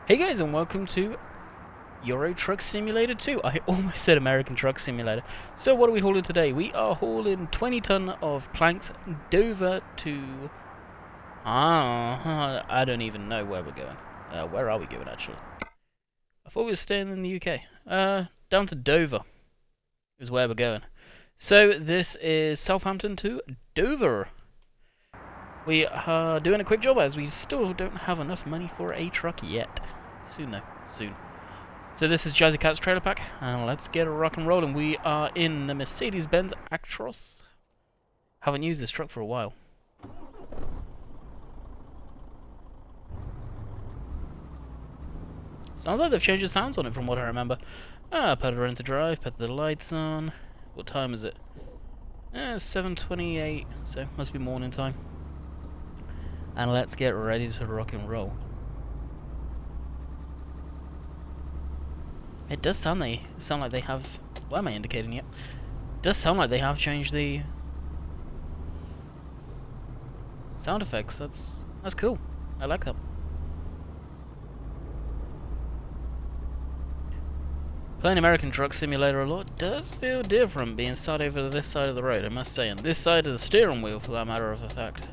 Hey guys, and welcome to Euro Truck Simulator 2. I almost said American Truck Simulator. So what are we hauling today? We are hauling 20 ton of planks Dover to... I don't even know where we're going. Where are we going actually? I thought we were staying in the UK. Down to Dover is where we're going. So this is Southampton to Dover. We are doing a quick job as we still don't have enough money for a truck yet. Soon though, soon. So this is Jazzy Cat's trailer pack, and let's get a rock and rolling. We are in the Mercedes-Benz Actros. Haven't used this truck for a while. Sounds like they've changed the sounds on it from what I remember. Put her into drive, put the lights on. What time is it? 7:28, so must be morning time. And let's get ready to rock and roll. It does sound like they have. What am I indicating yet? It does sound like they have changed the sound effects. That's cool. I like that. Playing American Truck Simulator a lot does feel different being sat over this side of the road, I must say, and this side of the steering wheel for that matter of fact.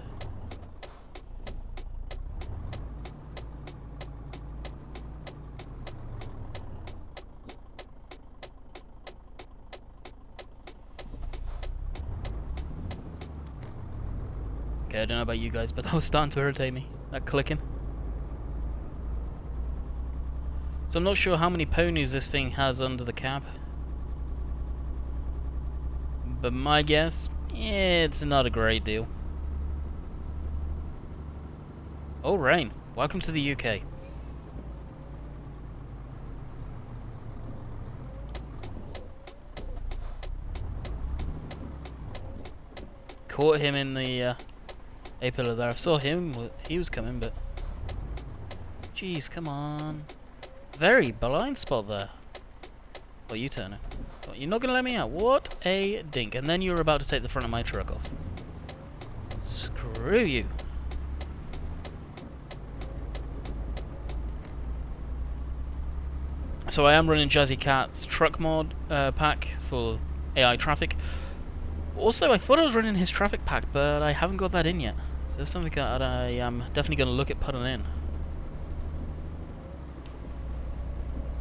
Okay, I don't know about you guys, but that was starting to irritate me, that clicking. So I'm not sure how many ponies this thing has under the cab. But my guess, it's not a great deal. Oh, rain. Welcome to the UK. Caught him in the A-pillar there. I saw him, he was coming, but... Jeez, come on. Very blind spot there. What are you turning? What, you're not going to let me out? What a dink. And then you're about to take the front of my truck off. Screw you. So I am running Jazzy Cat's truck mod pack for AI traffic. Also, I thought I was running his traffic pack, but I haven't got that in yet. So that's something that I am definitely going to look at putting in.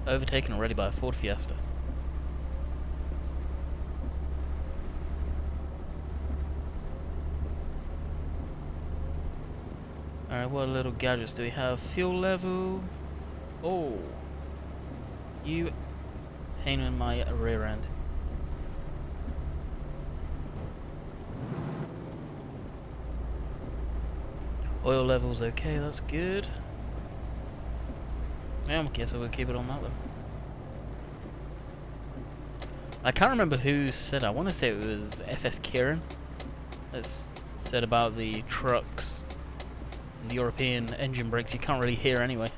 Overtaken already by a Ford Fiesta. Alright, what little gadgets do we have? Fuel level. Oh. You pain in my rear end. Oil level's okay, that's good. Yeah, I guess I will keep it on that then. I can't remember who said, I want to say it was FS Kieran that said about the trucks and the European engine brakes you can't really hear anyway.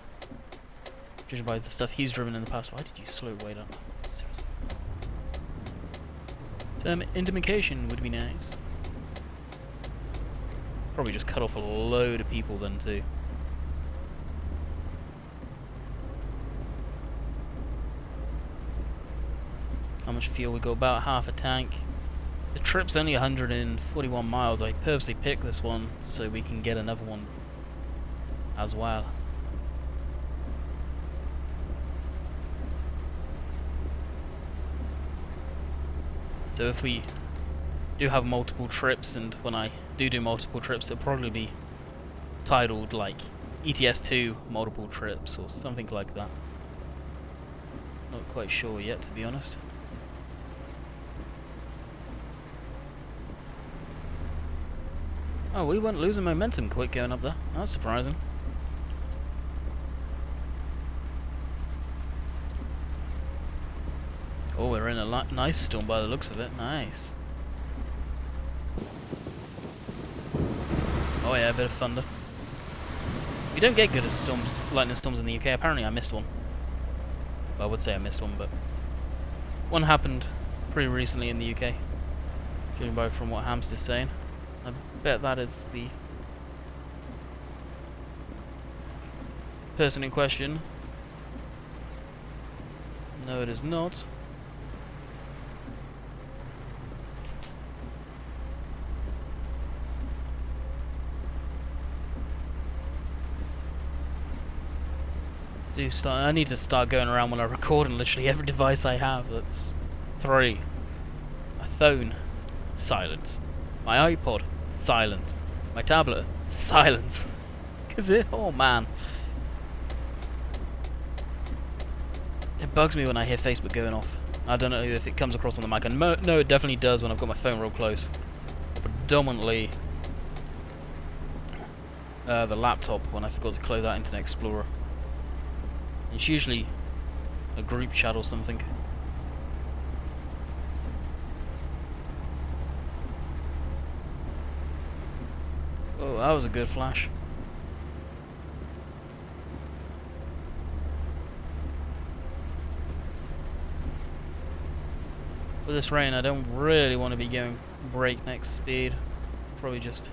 Judging by the stuff he's driven in the past. Why did you slow way down? Seriously. Some indication would be nice. Probably just cut off a load of people then too. How much fuel we got? About half a tank. The trip's only 141 miles. I purposely picked this one so we can get another one as well. So if we do have multiple trips, and when I do multiple trips, it'll probably be titled like ETS2 multiple trips or something like that. Not quite sure yet, to be honest. Oh, we weren't losing momentum quick going up there. That's surprising. Oh, we're in a nice storm by the looks of it. Nice. Oh yeah, a bit of thunder. We don't get good at storms, lightning storms in the UK. Apparently I missed one. Well, I would say I missed one, but one happened pretty recently in the UK. Judging by from what Hamster's saying. I bet that is the person in question No, it is not. I need to start going around when I record on literally every device I have. That's 3. My phone, silence. My iPod, silence. My tablet, silence. Oh man. It bugs me when I hear Facebook going off. I don't know if it comes across on the mic. And no, it definitely does when I've got my phone real close. Predominantly the laptop when I forgot to close out Internet Explorer. It's usually a group chat or something. Oh, that was a good flash. With this rain, I don't really want to be going breakneck speed. Probably just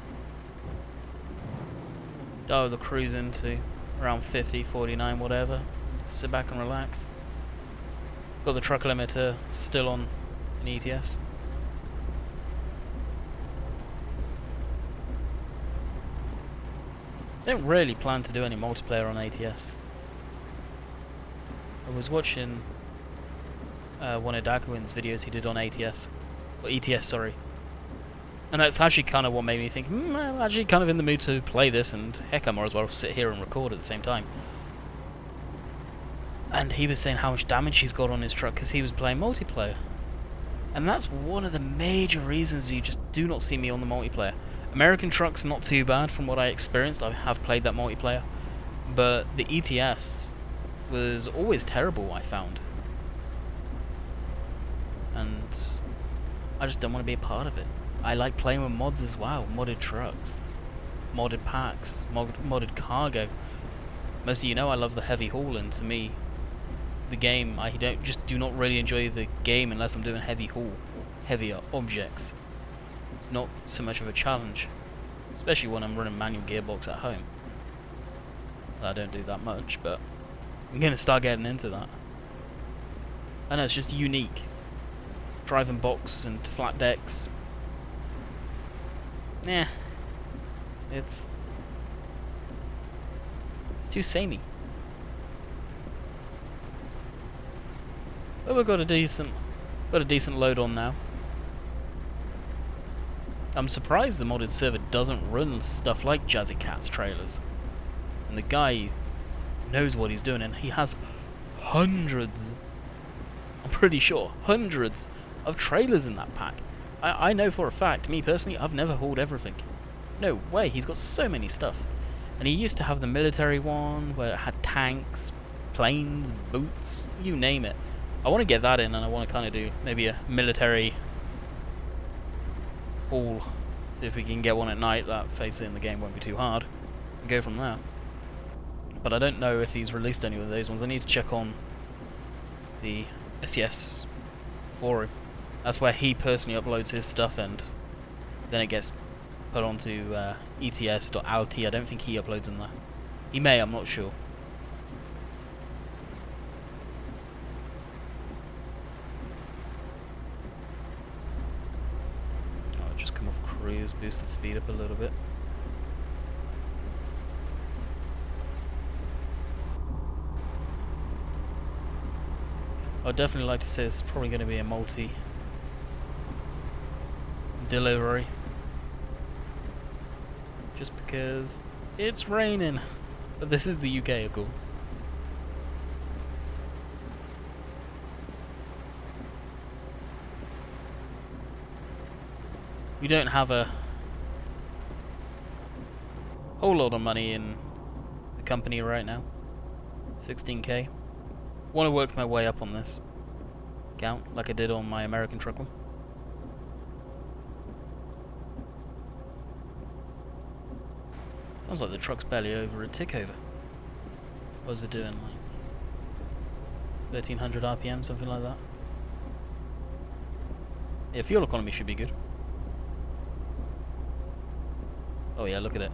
dial the cruise into around 50, 49, whatever. Sit back and relax. Got the truck limiter still on an ETS. I don't really plan to do any multiplayer on ATS. I was watching one of Darkwind's videos he did on ATS, or ETS, sorry. And that's actually kind of what made me think, I'm actually kind of in the mood to play this, and heck, I might as well sit here and record at the same time. And he was saying how much damage he's got on his truck because he was playing multiplayer. And that's one of the major reasons you just do not see me on the multiplayer. American truck's not too bad from what I experienced. I have played that multiplayer. But the ETS was always terrible, I found. And I just don't want to be a part of it. I like playing with mods as well. Modded trucks, modded packs, modded cargo. Most of you know I love the heavy haul, and to me, the game, I do not really enjoy the game unless I'm doing heavy haul, heavier objects. It's not so much of a challenge, especially when I'm running manual gearbox at home. I don't do that much, but I'm gonna start getting into that. I know, it's just unique. Driving box and flat decks. Nah, it's too samey. But we've got a decent load on now. I'm surprised the modded server doesn't run stuff like Jazzy Cat's trailers. And the guy knows what he's doing, and he has hundreds, I'm pretty sure, hundreds of trailers in that pack. I know for a fact, me personally, I've never hauled everything. No way, he's got so many stuff. And he used to have the military one, where it had tanks, planes, boots, you name it. I want to get that in, and I want to kind of do maybe a military haul. See if we can get one at night. That phase in the game won't be too hard. And go from there. But I don't know if he's released any of those ones. I need to check on the SES forum. That's where he personally uploads his stuff, and then it gets put onto ets.lt. I don't think he uploads in there. He may, I'm not sure. I'll just come off cruise, boost the speed up a little bit. I'd definitely like to say this is probably going to be a multi-delivery. Just because it's raining. But this is the UK, of course. We don't have a whole lot of money in the company right now. 16k. Want to work my way up on this account, like I did on my American truck one. Sounds like the truck's barely over a tick over. What was it doing, like 1300 RPM, something like that? Yeah, fuel economy should be good. Oh yeah, look at it.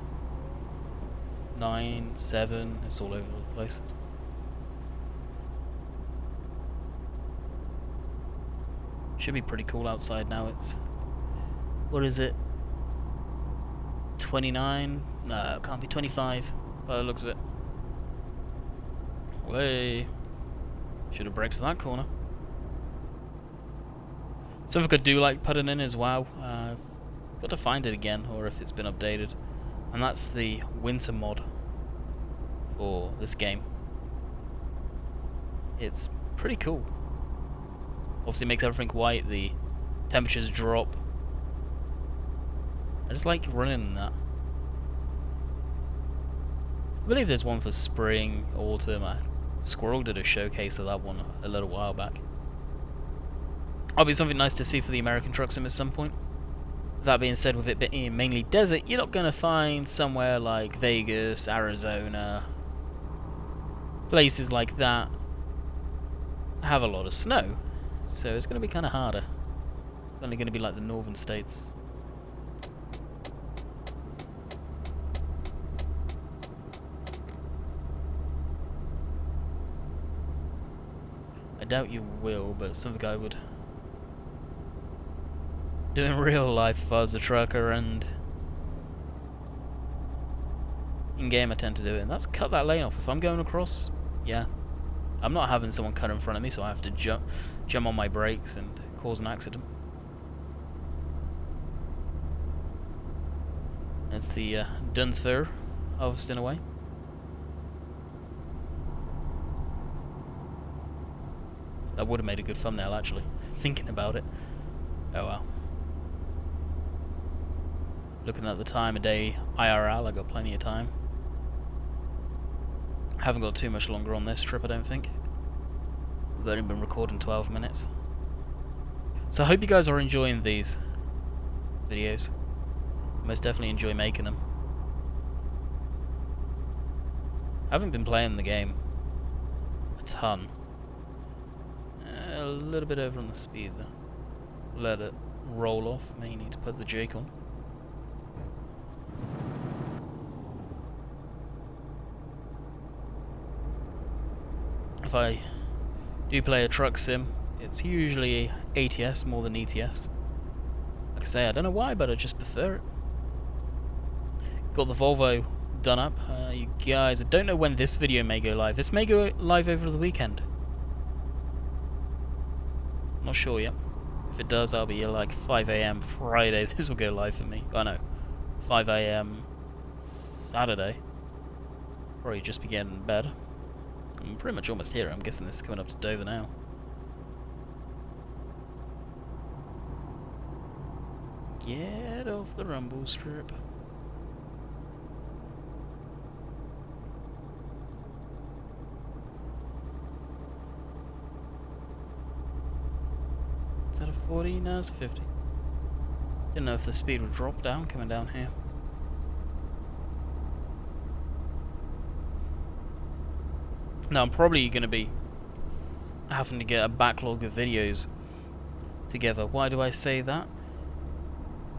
9, 7, it's all over the place. Should be pretty cool outside now. It's, what is it? 29? No, it can't be 25 by the looks of it. Way. Should have braked for that corner. Something I could do like putting in as well. Got to find it again, or if it's been updated. And that's the winter mod for this game. It's pretty cool. Obviously it makes everything white, the temperatures drop. I just like running in that. I believe there's one for spring, autumn. Squirrel did a showcase of that one a little while back. That'll be something nice to see for the American truck sim at some point. That being said, with it being mainly desert, you're not going to find somewhere like Vegas, Arizona, places like that have a lot of snow. So it's going to be kind of harder. It's only going to be like the northern states. I doubt you will, but something I would do in real life if I was the trucker, and in game I tend to do it, and that's cut that lane off. If I'm going across, yeah, I'm not having someone cut in front of me, so I have to jump on my brakes and cause an accident. That's the Dunsfer harvesting away. That would have made a good thumbnail, actually, thinking about it. Oh well. Looking at the time of day IRL, I got plenty of time. Haven't got too much longer on this trip, I don't think. We've only been recording 12 minutes. So I hope you guys are enjoying these videos. I most definitely enjoy making them. I haven't been playing the game a ton. A little bit over on the speed there. Let it roll off. May need to put the jake on. If I do play a truck sim, it's usually ATS more than ETS. Like I say, I don't know why, but I just prefer it. Got the Volvo done up. You guys, I don't know when this video may go live. This may go live over the weekend. Not sure yet. If it does, I'll be like 5 AM Friday. This will go live for me. Oh no, 5 AM Saturday. Probably just be getting in bed. I'm pretty much almost here. I'm guessing this is coming up to Dover now. Get off the rumble strip. Is that a 40? No, it's a 50. Didn't know if the speed would drop down coming down here. Now I'm probably going to be having to get a backlog of videos together. Why do I say that?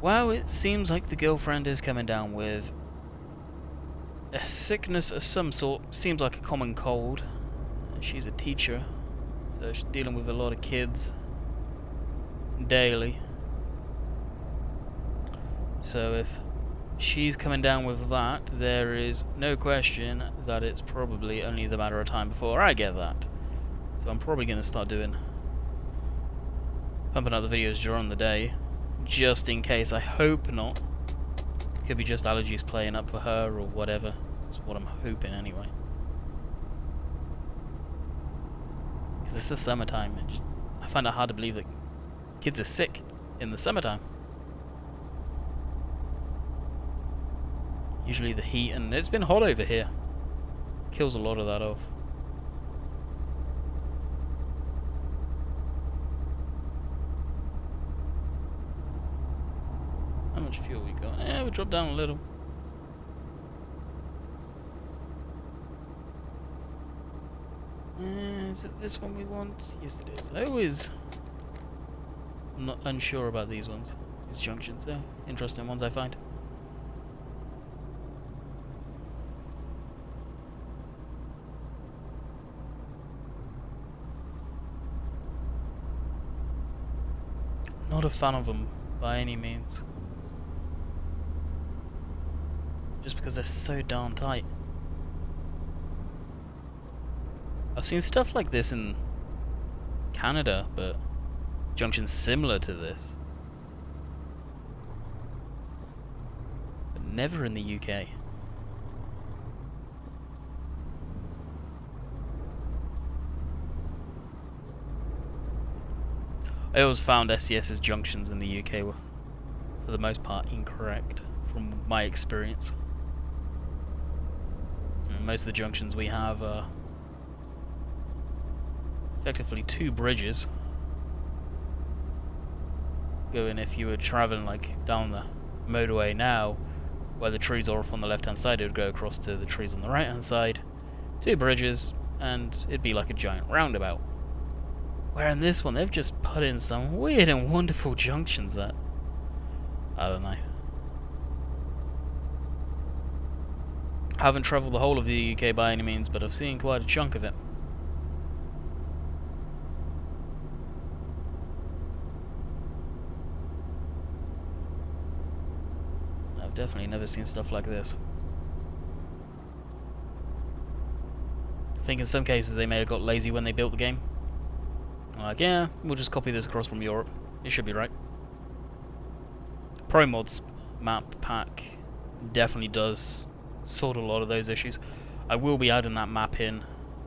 Well, it seems like the girlfriend is coming down with a sickness of some sort. Seems like a common cold. She's a teacher, so she's dealing with a lot of kids daily. So if she's coming down with that, there is no question that it's probably only the matter of time before I get that. So I'm probably going to start pumping out the videos during the day, just in case. I hope not. Could be just allergies playing up for her or whatever. That's what I'm hoping anyway. Because it's the summertime, and I find it hard to believe that kids are sick in the summertime. Usually the heat, and it's been hot over here. Kills a lot of that off. How much fuel we got? Yeah, we dropped down a little. Is it this one we want? Yes it is. I'm not unsure about these ones. These junctions, they're interesting ones I find. Not a fan of them by any means. Just because they're so darn tight. I've seen stuff like this in Canada, but junctions similar to this. But never in the UK. I always found SCS's junctions in the UK were, for the most part, incorrect, from my experience. And most of the junctions we have are effectively two bridges. Going if you were travelling like down the motorway now, where the trees are off on the left hand side, it would go across to the trees on the right hand side. Two bridges, and it'd be like a giant roundabout. Where in this one, they've just put in some weird and wonderful junctions that... I don't know. I haven't travelled the whole of the UK by any means, but I've seen quite a chunk of it. I've definitely never seen stuff like this. I think in some cases they may have got lazy when they built the game. Like, yeah, we'll just copy this across from Europe. It should be right. ProMod's map pack definitely does sort a lot of those issues. I will be adding that map in,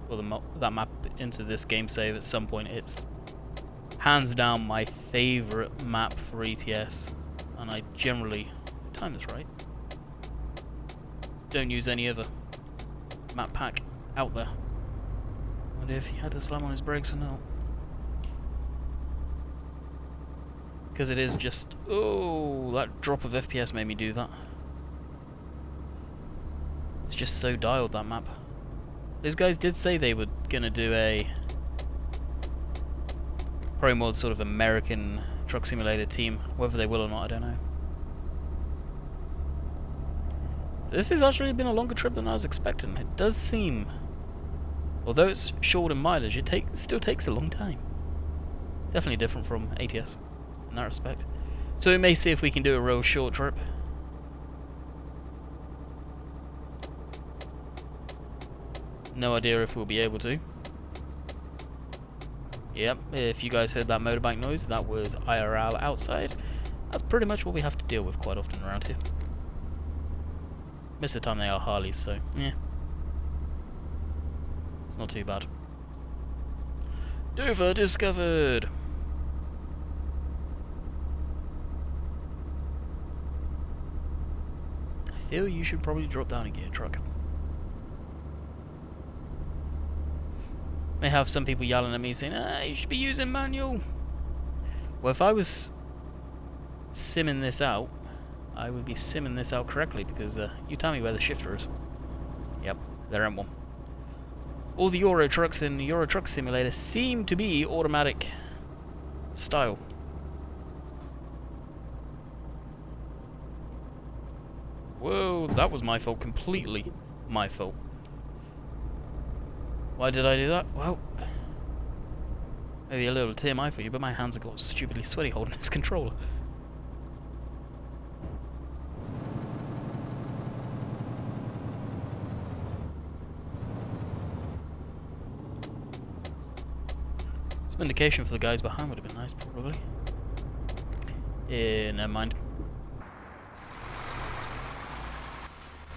or that map into this game save at some point. It's hands down my favourite map for ETS, and I generally, if the time is right, don't use any other map pack out there. I wonder if he had to slam on his brakes or not. Because it is just... oh, that drop of FPS made me do that. It's just so dialed, that map. Those guys did say they were gonna do a ProMod sort of American truck simulator team. Whether they will or not, I don't know. So this has actually been a longer trip than I was expecting. It does seem, although it's short in mileage, it still takes a long time. Definitely different from ATS in that respect. So we may see if we can do a real short trip. No idea if we'll be able to. Yep, if you guys heard that motorbike noise, that was IRL outside. That's pretty much what we have to deal with quite often around here. Most of the time they are Harleys, so yeah. It's not too bad. Dover discovered! I feel you should probably drop down a gear truck. May have some people yelling at me saying, you should be using manual. Well, if I was simming this out, I would be simming this out correctly, because you tell me where the shifter is. Yep, there ain't one. All the Euro trucks in the Euro Truck Simulator seem to be automatic style. Whoa, that was my fault, completely my fault. Why did I do that? Well, maybe a little TMI for you, but my hands have got stupidly sweaty holding this controller. Some indication for the guys behind would have been nice, probably. Yeah, never mind.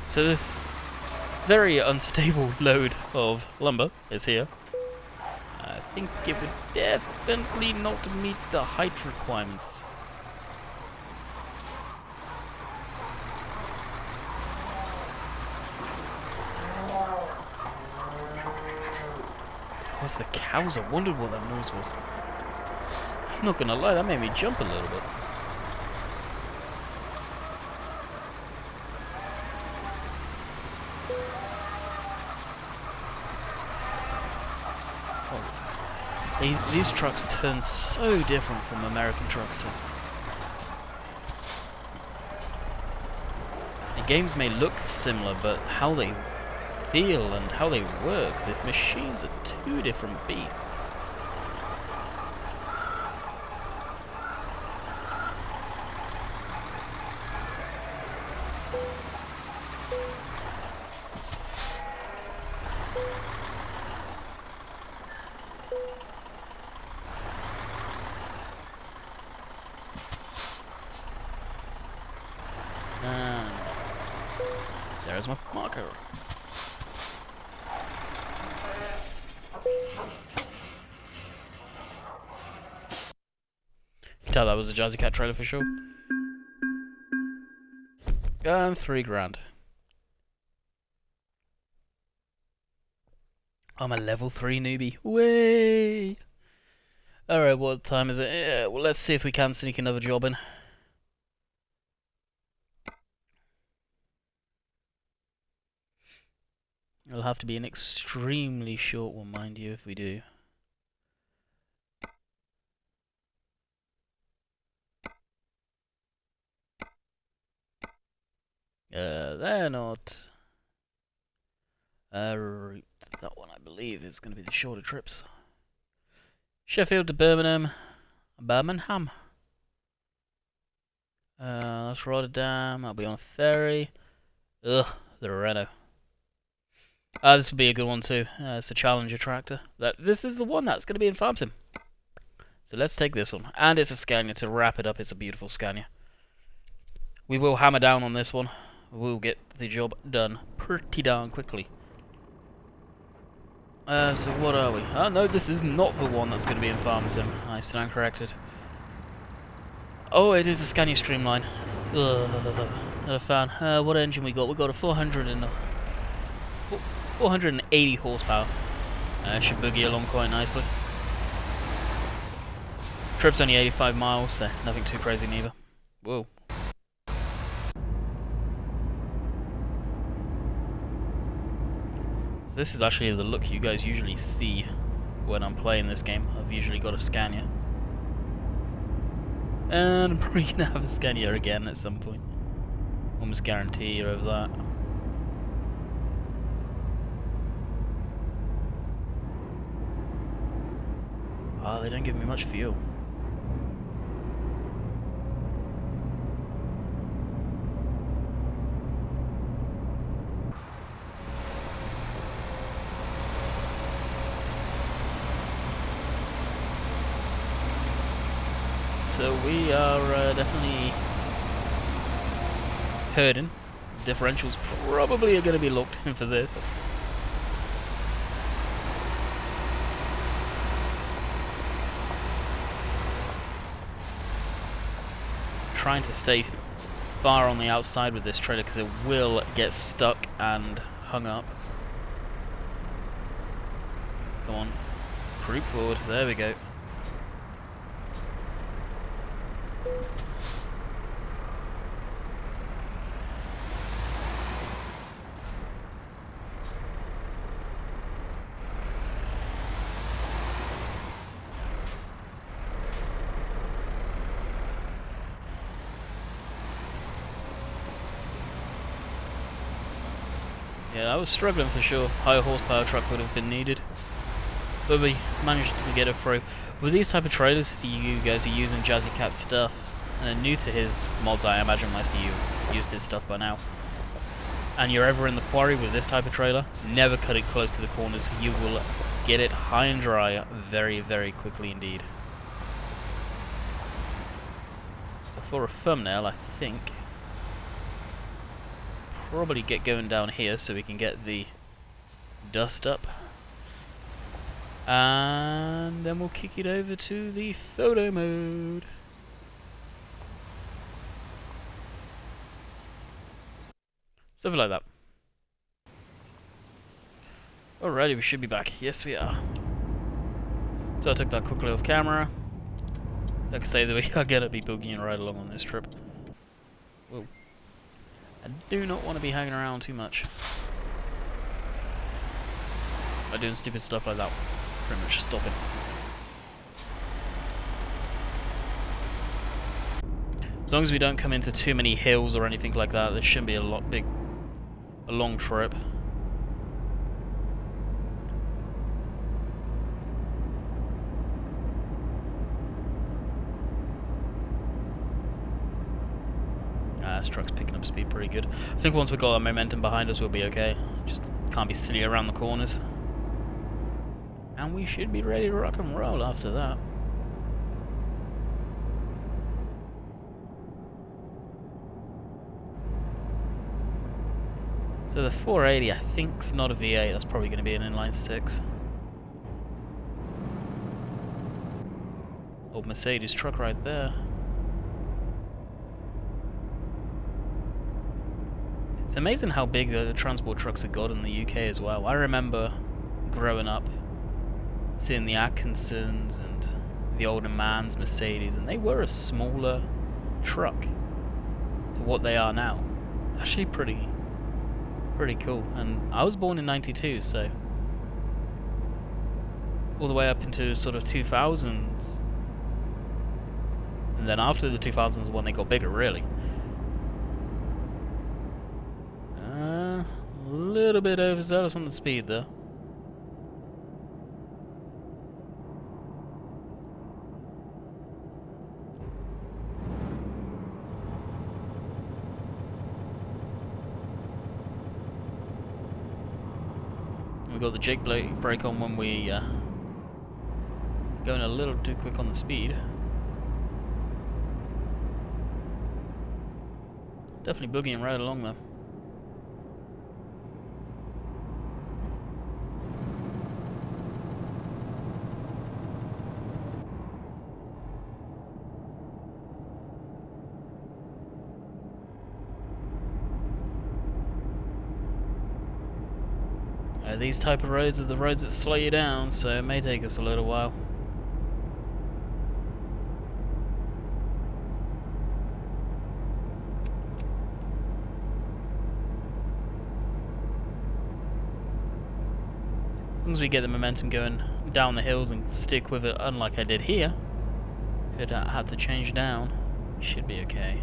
So this very unstable load of lumber is here. I think it would definitely not meet the height requirements. Was the cows? I wondered what that noise was. I'm not gonna lie, that made me jump a little bit. These trucks turn so different from American trucks. The games may look similar, but how they feel and how they work, the machines are two different beasts. Where's my marker? You can tell that was a Jazzy Cat trailer for sure. And 3 grand. I'm a level 3 newbie. Way. Alright, what time is it? Yeah, well, let's see if we can sneak another job in. It'll have to be an extremely short one, mind you, if we do. They're not. Route. That one, I believe, is going to be the shorter trips. Sheffield to Birmingham. Birmingham. That's Rotterdam. I'll be on a ferry. Ugh, the Renault. This will be a good one too. It's a Challenger tractor. This is the one that's going to be in Farm Sim. So let's take this one. And it's a Scania. To wrap it up, it's a beautiful Scania. We will hammer down on this one. We'll get the job done pretty darn quickly. So what are we? Oh no, this is not the one that's going to be in Farm Sim. I stand corrected. Oh, it is a Scania Streamline. Ugh, not a fan. What engine we got? We got a 480 horsepower. Should boogie along quite nicely. Trip's only 85 miles, so nothing too crazy neither. Whoa. So this is actually the look you guys usually see when I'm playing this game. I've usually got a Scania. And I'm probably going to have a Scania again at some point. Almost guarantee you of that. Oh, they don't give me much fuel. So we are definitely herding. Differentials probably are going to be locked in for this. Trying to stay far on the outside with this trailer because it will get stuck and hung up. Come on, creep forward. There we go. Yeah, I was struggling for sure. Higher horsepower truck would have been needed, but we managed to get it through. With these type of trailers, if you guys are using Jazzy Cat stuff and are new to his mods, I imagine most of you used his stuff by now, and you're ever in the quarry with this type of trailer, never cut it close to the corners. You will get it high and dry very, very quickly indeed. So for a thumbnail, I think probably get going down here so we can get the dust up, and then we'll kick it over to the photo mode. Something like that. Alrighty, we should be back. Yes, we are. So I took that quickly off camera. Like I say, that we are going to be boogieing right along on this trip. Whoa. I do not want to be hanging around too much by doing stupid stuff like that. Pretty much stopping. As long as we don't come into too many hills or anything like that, this shouldn't be a long trip. This truck's picking up speed pretty good. I think once we've got our momentum behind us, we'll be okay. Just can't be silly around the corners. And we should be ready to rock and roll after that. So So the 480 I think's not a V8, that's probably going to be an inline 6. Old Mercedes truck right there. It's amazing how big the transport trucks have got in the UK as well. I remember growing up seeing the Atkinsons and the older man's Mercedes, and they were a smaller truck to what they are now. It's actually pretty cool. And I was born in '92, so all the way up into sort of 2000s, and then after the 2000s is when they got bigger, really. A little bit overzealous on the speed there. We got the jake brake on when we going a little too quick on the speed. Definitely boogieing right along though. These type of roads are the roads that slow you down, so it may take us a little while. As long as we get the momentum going down the hills and stick with it, unlike I did here, could have to change down, should be okay.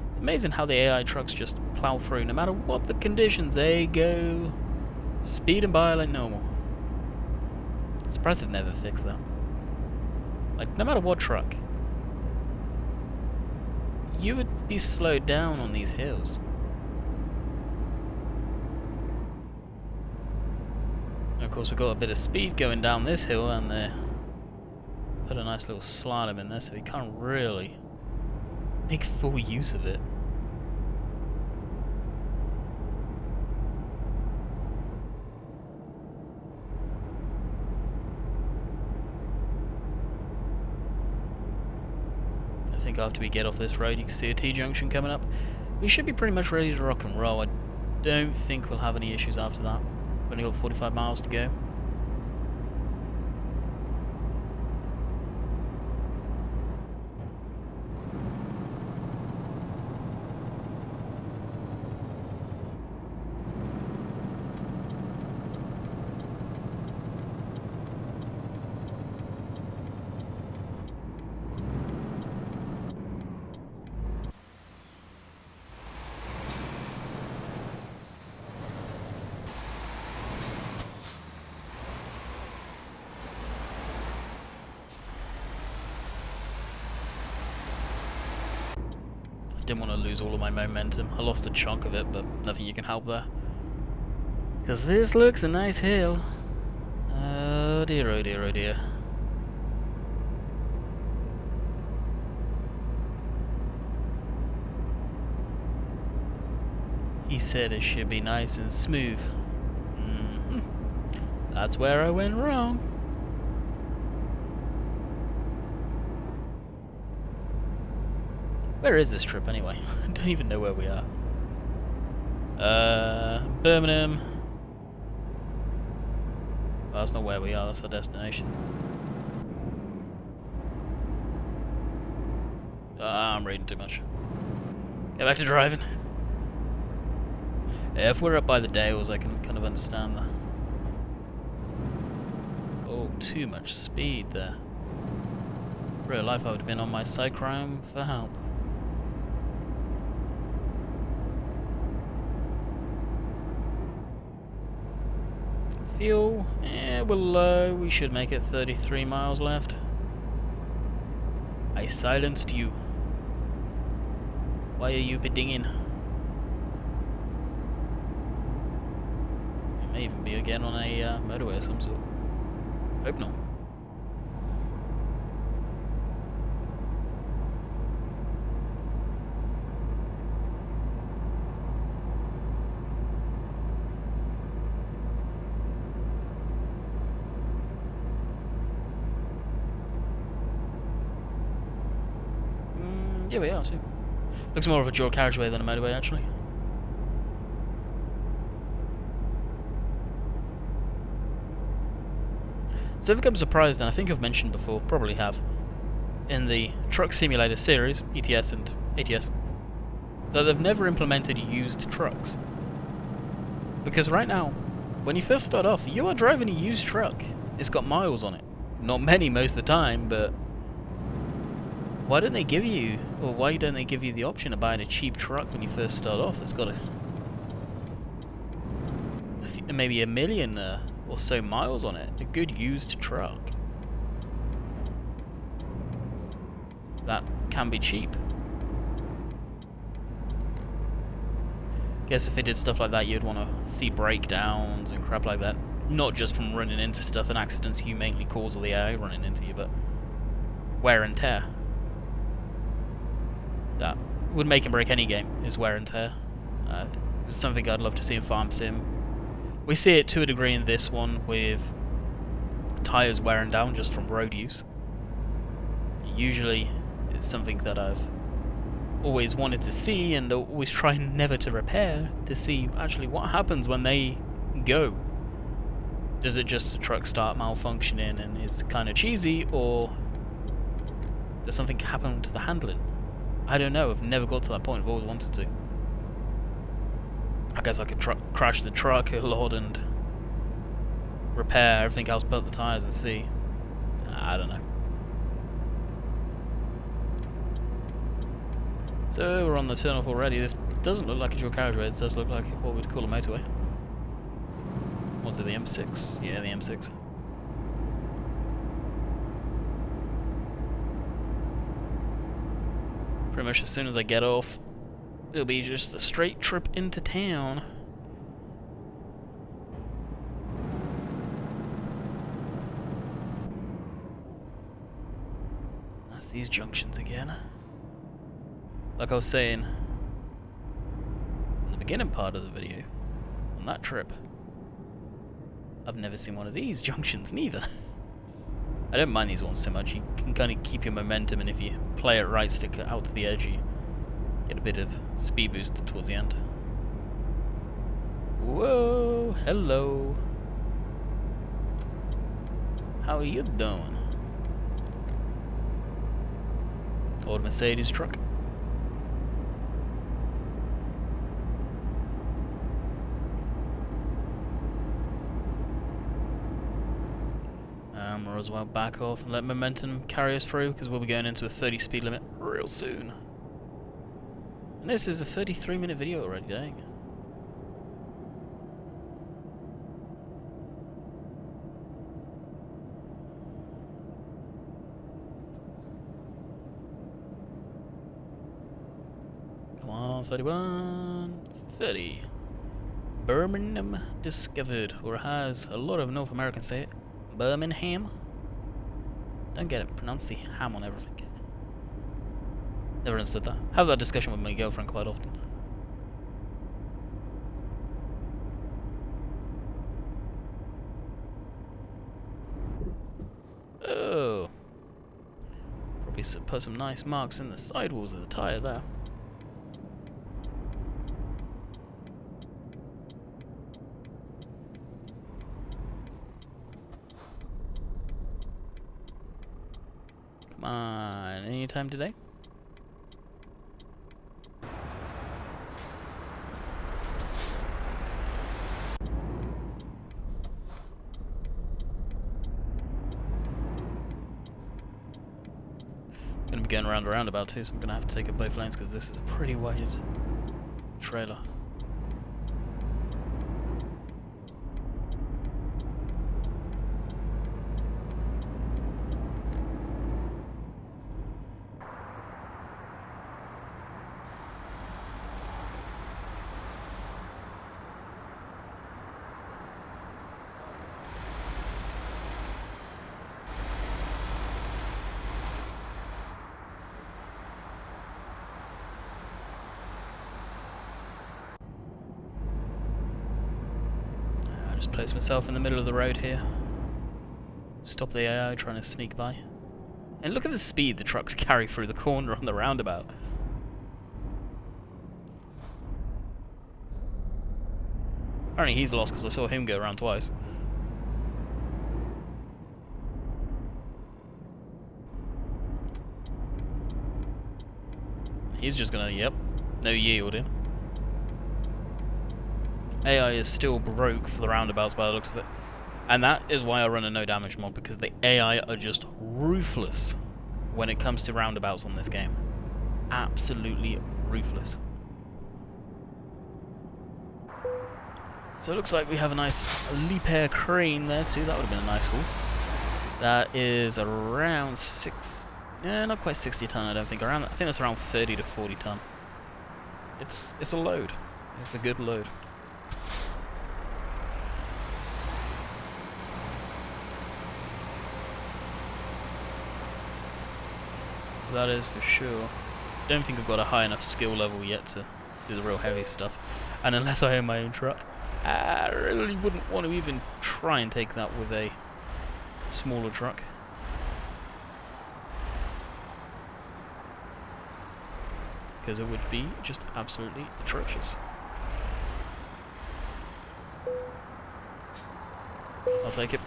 It's amazing how the AI trucks just plow through, no matter what the conditions, they go speeding by like normal. I'm surprised they've never fixed that. Like, no matter what truck, you would be slowed down on these hills. And of course we've got a bit of speed going down this hill, and they put a nice little slalom in there, so we can't really make full use of it. I think after we get off this road you can see a T-junction coming up. We should be pretty much ready to rock and roll. I don't think we'll have any issues after that. We've only got 45 miles to go. Didn't want to lose all of my momentum. I lost a chunk of it, but nothing you can help there. Because this looks a nice hill. Oh dear, oh dear, oh dear. He said it should be nice and smooth. That's where I went wrong. Where is this trip anyway? I don't even know where we are. Birmingham. Well, that's not where we are, that's our destination. I'm reading too much. Get back to driving. Yeah, if we're up by the Dales, I can kind of understand that. Oh, too much speed there. Real life, I would have been on my side crying for help. Fuel, we're low. We should make it 33 miles left. I silenced you. Why are you bidding in? may even be again on a motorway of some sort. Hope not. Yeah, we are too. Looks more of a dual carriageway than a motorway, actually. So if I'm surprised, and I think I've mentioned before, probably have, in the Truck Simulator series, ETS and ATS, that they've never implemented used trucks. Because right now, when you first start off, you are driving a used truck. It's got miles on it. Not many most of the time, but why don't they give you, or why don't they give you the option of buying a cheap truck when you first start off? It's got maybe 1 million or so miles on it. A good used truck that can be cheap. Guess if they did stuff like that, you'd want to see breakdowns and crap like that. Not just from running into stuff and accidents you mainly cause all the AI running into you, but wear and tear. That would make and break any game, is wear and tear. It's something I'd love to see in Farm Sim. We see it to a degree in this one with tyres wearing down just from road use. Usually it's something that I've always wanted to see and always try never to repair, to see actually what happens when they go. Does it just the truck start malfunctioning and it's kind of cheesy, or does something happen to the handling? I don't know, I've never got to that point, I've always wanted to. I guess I could crash the truck a lot and repair everything else but the tyres and see. I don't know. So we're on the turn-off already. This doesn't look like a dual carriageway, it does look like what we'd call a motorway. Was it the M6? Yeah, the M6. Pretty much as soon as I get off, it'll be just a straight trip into town. That's these junctions again. Like I was saying in the beginning part of the video, on that trip, I've never seen one of these junctions neither. I don't mind these ones so much. You can kind of keep your momentum, and if you play it right, stick it out to the edge, you get a bit of speed boost towards the end. Whoa, hello. How are you doing? Old Mercedes truck. We'll as well back off and let momentum carry us through, because we'll be going into a 30 speed limit real soon. And this is a 33-minute video already, dang. Come on, 31, 30. Birmingham discovered, or has a lot of North Americans say it. Birmingham? Don't get it, pronounce the ham on everything. Never understood that. Have that discussion with my girlfriend quite often. Oh. Probably put some nice marks in the sidewalls of the tyre there. Come on, any time today? Gonna be going around a roundabout too, so I'm gonna have to take up both lanes because this is a pretty wide trailer. just place myself in the middle of the road here. Stop the AI trying to sneak by. And look at the speed the trucks carry through the corner on the roundabout. Apparently he's lost because I saw him go around twice. He's just gonna, yep, no yielding. AI is still broke for the roundabouts by the looks of it. And that is why I run a no damage mod, because the AI are just ruthless when it comes to roundabouts on this game. Absolutely ruthless. So it looks like we have a nice Liebherr crane there too. That would have been a nice haul. That is around not quite 60 ton. I don't think. I think that's around 30 to 40 ton. It's a load. It's a good load. That is for sure. Don't think I've got a high enough skill level yet to do the real heavy stuff. And unless I own my own truck, I really wouldn't want to even try and take that with a smaller truck. Because it would be just absolutely atrocious. I'll take it.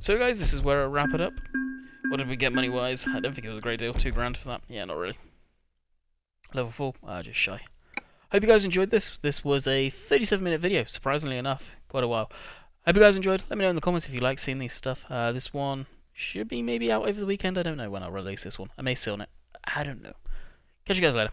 So guys, this is where I wrap it up. What did we get money-wise? I don't think it was a great deal. 2 grand for that. Yeah, not really. Level 4, just shy. Hope you guys enjoyed this. This was a 37-minute video, surprisingly enough. Quite a while. Hope you guys enjoyed. Let me know in the comments if you like seeing these stuff. This one should be maybe out over the weekend. I don't know when I'll release this one. I may sit on it. I don't know. Catch you guys later.